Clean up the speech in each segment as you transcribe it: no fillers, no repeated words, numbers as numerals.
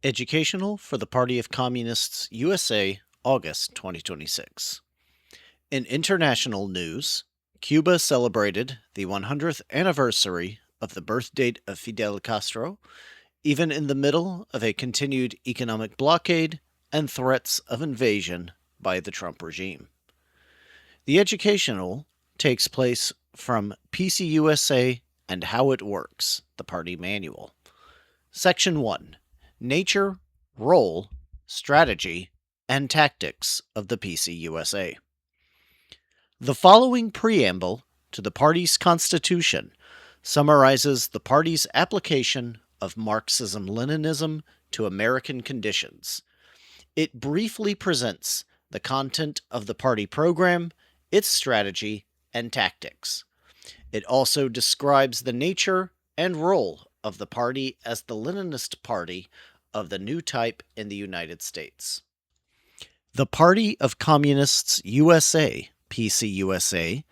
Educational for the Party of Communists USA, August 2026. In international news, Cuba celebrated the 100th anniversary of the birth date of Fidel Castro, even in the middle of a continued economic blockade and threats of invasion by the Trump regime. The educational takes place from PCUSA and How It Works, the party manual. Section 1. Nature, Role, Strategy, and Tactics of the PCUSA. The following preamble to the party's constitution summarizes the party's application of Marxism-Leninism to American conditions. It briefly presents the content of the party program, its strategy, and tactics. It also describes the nature and role of the party as the Leninist party of the new type in the United States. The Party of Communists USA, PCUSA,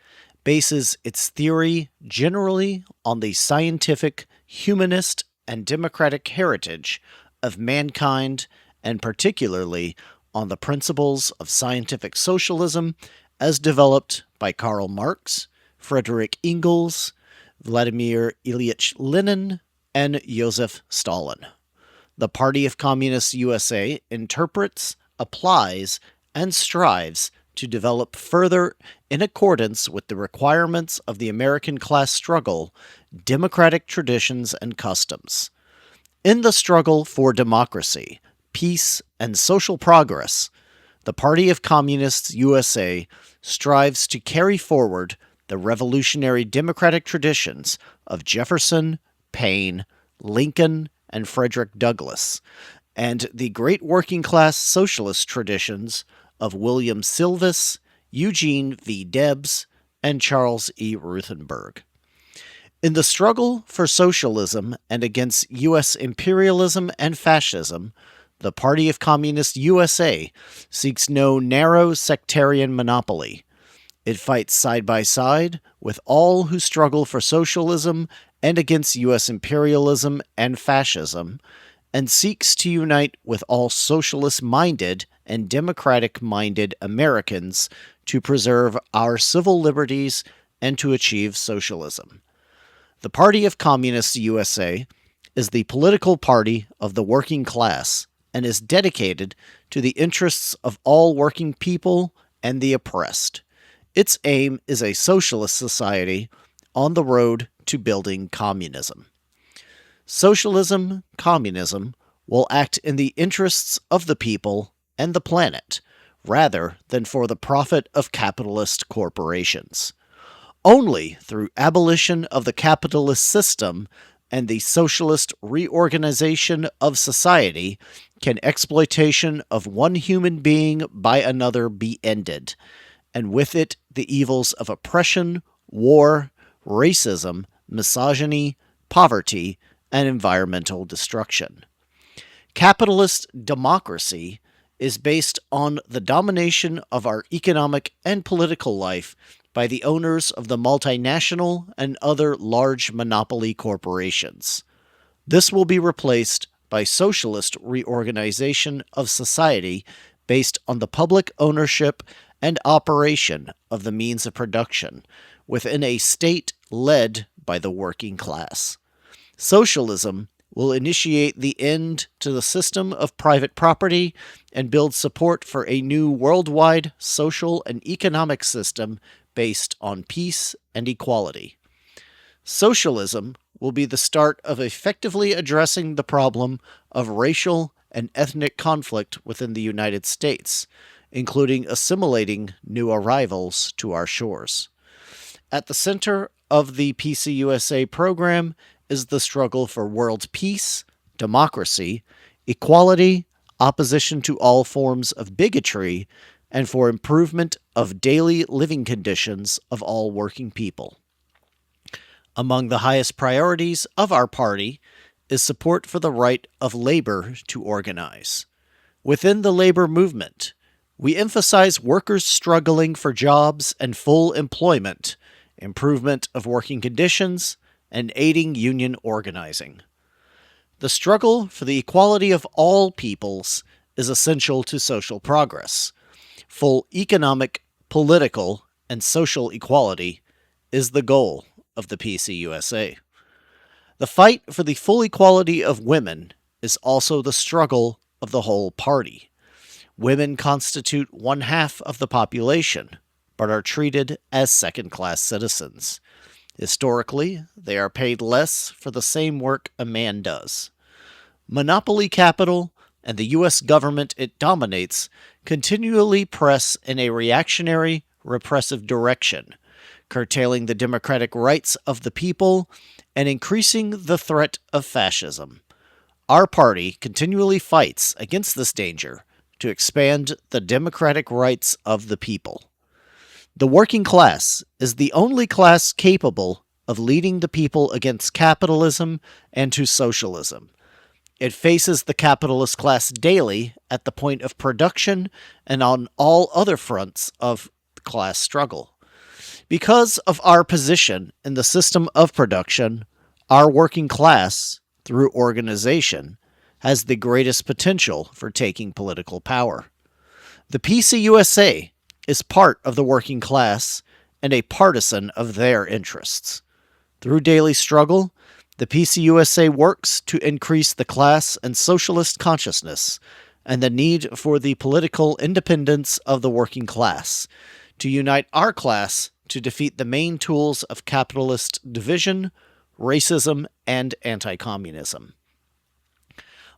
bases its theory generally on the scientific, humanist, and democratic heritage of mankind, and particularly on the principles of scientific socialism as developed by Karl Marx, Frederick Engels, Vladimir Ilyich Lenin, and Joseph Stalin. The Party of Communists USA interprets, applies, and strives to develop further, in accordance with the requirements of the American class struggle, democratic traditions and customs. In the struggle for democracy, peace, and social progress, the Party of Communists USA strives to carry forward the revolutionary democratic traditions of Jefferson, Paine, Lincoln, and Frederick Douglass, and the great working-class socialist traditions of William Silvis, Eugene V. Debs, and Charles E. Ruthenberg. In the struggle for socialism and against U.S. imperialism and fascism, the Party of Communists USA seeks no narrow sectarian monopoly. It fights side by side with all who struggle for socialism and against U.S. imperialism and fascism, and seeks to unite with all socialist-minded and democratic-minded Americans to preserve our civil liberties and to achieve socialism. The Party of Communists USA is the political party of the working class and is dedicated to the interests of all working people and the oppressed. Its aim is a socialist society on the road to building communism. Socialism, communism, will act in the interests of the people and the planet, rather than for the profit of capitalist corporations. Only through abolition of the capitalist system and the socialist reorganization of society can exploitation of one human being by another be ended, and with it the evils of oppression, war, racism, misogyny, poverty, and environmental destruction. Capitalist democracy is based on the domination of our economic and political life by the owners of the multinational and other large monopoly corporations. This will be replaced by socialist reorganization of society based on the public ownership and operation of the means of production within a state led by the working class. Socialism will initiate the end to the system of private property and build support for a new worldwide social and economic system based on peace and equality. Socialism will be the start of effectively addressing the problem of racial and ethnic conflict within the United States, including assimilating new arrivals to our shores. At the center of the PCUSA program is the struggle for world peace, democracy, equality, opposition to all forms of bigotry, and for improvement of daily living conditions of all working people. Among the highest priorities of our party is support for the right of labor to organize. Within the labor movement, we emphasize workers struggling for jobs and full employment, improvement of working conditions, and aiding union organizing. The struggle for the equality of all peoples is essential to social progress. Full economic, political, and social equality is the goal of the PCUSA. The fight for the full equality of women is also the struggle of the whole party. Women constitute 1/2 of the population, but are treated as second-class citizens. Historically, they are paid less for the same work a man does. Monopoly capital and the U.S. government it dominates continually press in a reactionary, repressive direction, curtailing the democratic rights of the people and increasing the threat of fascism. Our party continually fights against this danger to expand the democratic rights of the people. The working class is the only class capable of leading the people against capitalism and to socialism. It faces the capitalist class daily at the point of production and on all other fronts of class struggle. Because of our position in the system of production, our working class, through organization, has the greatest potential for taking political power. The PCUSA is part of the working class and a partisan of their interests. Through daily struggle, the PCUSA works to increase the class and socialist consciousness and the need for the political independence of the working class, to unite our class to defeat the main tools of capitalist division, racism, and anti-communism.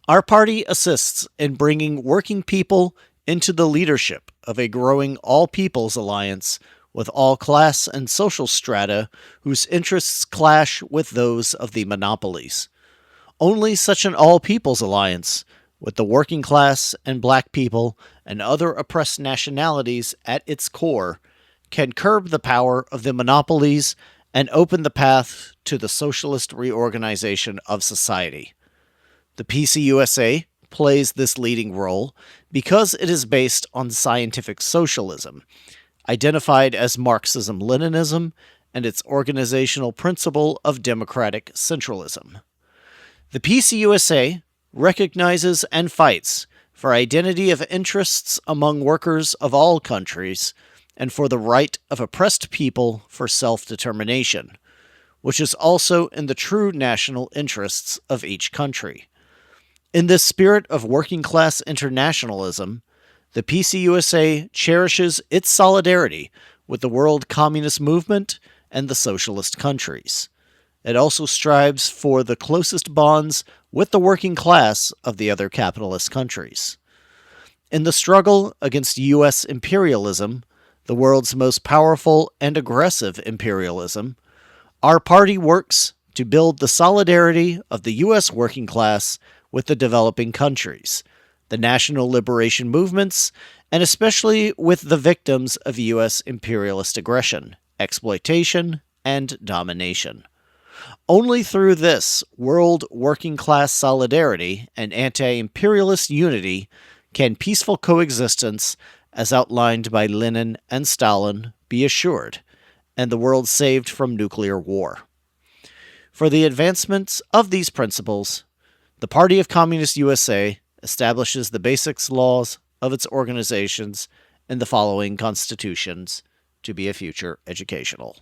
Our party assists in bringing working people into the leadership of a growing all-peoples alliance with all class and social strata whose interests clash with those of the monopolies. Only such an all-peoples alliance, with the working class and black people and other oppressed nationalities at its core, can curb the power of the monopolies and open the path to the socialist reorganization of society. The PCUSA plays this leading role because it is based on scientific socialism, identified as Marxism-Leninism, and its organizational principle of democratic centralism. The PCUSA recognizes and fights for identity of interests among workers of all countries and for the right of oppressed people for self-determination, which is also in the true national interests of each country. In this spirit of working-class internationalism, the PCUSA cherishes its solidarity with the world communist movement and the socialist countries. It also strives for the closest bonds with the working class of the other capitalist countries. In the struggle against U.S. imperialism, the world's most powerful and aggressive imperialism, our party works to build the solidarity of the U.S. working class with the developing countries, the national liberation movements, and especially with the victims of U.S. imperialist aggression, exploitation, and domination. Only through this world working class solidarity and anti-imperialist unity can peaceful coexistence, as outlined by Lenin and Stalin, be assured, and the world saved from nuclear war. For the advancement of these principles, the Party of Communist USA establishes the basic laws of its organizations in the following constitutions to be a future educational.